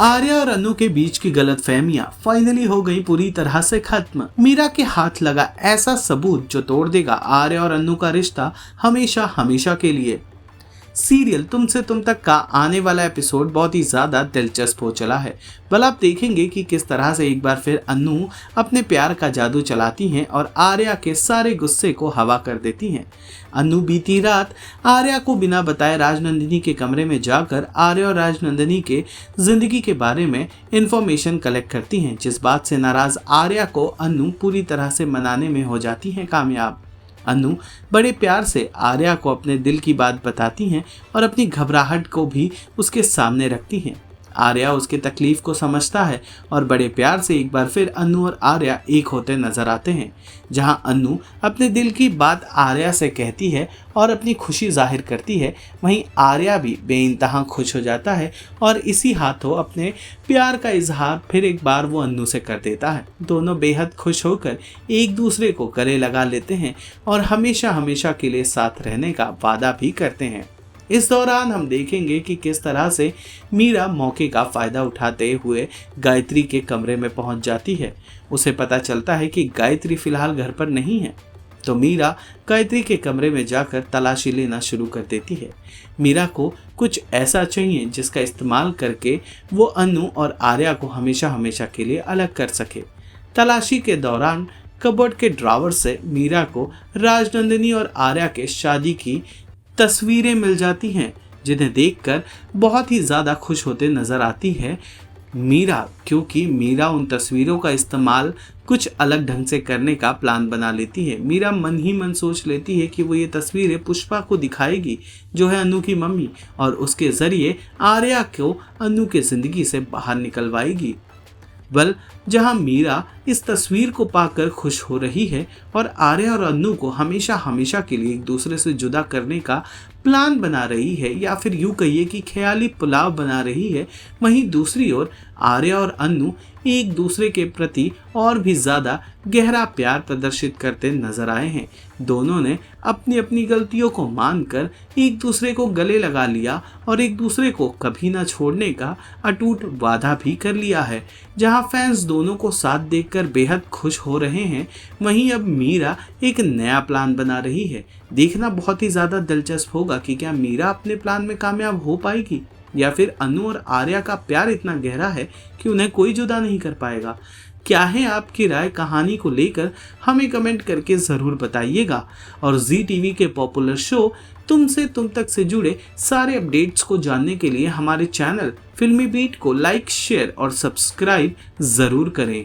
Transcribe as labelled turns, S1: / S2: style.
S1: आर्या और अनु के बीच की गलतफहमियां फाइनली हो गई पूरी तरह से खत्म। मीरा के हाथ लगा ऐसा सबूत जो तोड़ देगा आर्या और अनु का रिश्ता हमेशा हमेशा के लिए। सीरियल तुमसे तुम तक का आने वाला एपिसोड बहुत ही ज्यादा दिलचस्प हो चला है। बल आप देखेंगे कि किस तरह से एक बार फिर अनु अपने प्यार का जादू चलाती हैं और आर्या के सारे गुस्से को हवा कर देती हैं। अनु बीती रात आर्या को बिना बताए राजनंदिनी के कमरे में जाकर आर्या और राजनंदिनी के जिंदगी के बारे में इंफॉर्मेशन कलेक्ट करती हैं, जिस बात से नाराज आर्या को अनु पूरी तरह से मनाने में हो जाती हैं कामयाब। अनु बड़े प्यार से आर्या को अपने दिल की बात बताती हैं और अपनी घबराहट को भी उसके सामने रखती हैं। आर्या उसके तकलीफ को समझता है और बड़े प्यार से एक बार फिर अनु और आर्या एक होते नजर आते हैं, जहां अनु अपने दिल की बात आर्या से कहती है और अपनी खुशी जाहिर करती है। वहीं आर्या भी बेइंतहा खुश हो जाता है और इसी हाथों अपने प्यार का इजहार फिर एक बार वो अनु से कर देता है। दोनों बेहद खुश होकर एक दूसरे को गले लगा लेते हैं और हमेशा हमेशा के लिए साथ रहने का वादा भी करते हैं। इस दौरान हम देखेंगे कि किस तरह से मीरा मौके का फायदा उठाते हुए गायत्री के कमरे में पहुंच जाती है। उसे पता चलता है कि गायत्री फिलहाल घर पर नहीं है, तो मीरा गायत्री के कमरे में जाकर तलाशी लेना शुरू कर देती है। मीरा को कुछ ऐसा चाहिए जिसका इस्तेमाल करके वो अनु और आर्या को हमेशा हमेशा के लिए अलग कर सके। तलाशी के दौरान कबर्ड के ड्रॉवर से मीरा को राजनंदिनी और आर्या के शादी की तस्वीरें मिल जाती हैं, जिन्हें देखकर बहुत ही ज़्यादा खुश होते नज़र आती है मीरा, क्योंकि मीरा उन तस्वीरों का इस्तेमाल कुछ अलग ढंग से करने का प्लान बना लेती है। मीरा मन ही मन सोच लेती है कि वो ये तस्वीरें पुष्पा को दिखाएगी, जो है अनु की मम्मी, और उसके ज़रिए आर्या को अनु के ज़िंदगी से बाहर निकलवाएगी। बल जहां मीरा इस तस्वीर को पाकर खुश हो रही है और आर्या और अनु को हमेशा हमेशा के लिए एक दूसरे से जुदा करने का प्लान बना रही है, या फिर यूँ कहिए कि ख्याली पुलाव बना रही है, वहीं दूसरी ओर आर्या और अनु एक दूसरे के प्रति और भी ज़्यादा गहरा प्यार प्रदर्शित करते नजर आए हैं। दोनों ने अपनी अपनी गलतियों को मानकर एक दूसरे को गले लगा लिया और एक दूसरे को कभी ना छोड़ने का अटूट वादा भी कर लिया है। जहां फैंस दोनों को साथ देखकर बेहद खुश हो रहे हैं, वहीं अब मीरा एक नया प्लान बना रही है। देखना बहुत ही ज़्यादा दिलचस्प होगा कि क्या मीरा अपने प्लान में कामयाब हो पाएगी, या फिर अनु और आर्या का प्यार इतना गहरा है कि उन्हें कोई जुदा नहीं कर पाएगा। क्या है आपकी राय कहानी को लेकर, हमें कमेंट करके ज़रूर बताइएगा। और जी टीवी के पॉपुलर शो तुमसे तुम तक से जुड़े सारे अपडेट्स को जानने के लिए हमारे चैनल फिल्मी बीट को लाइक, शेयर और सब्सक्राइब ज़रूर करें।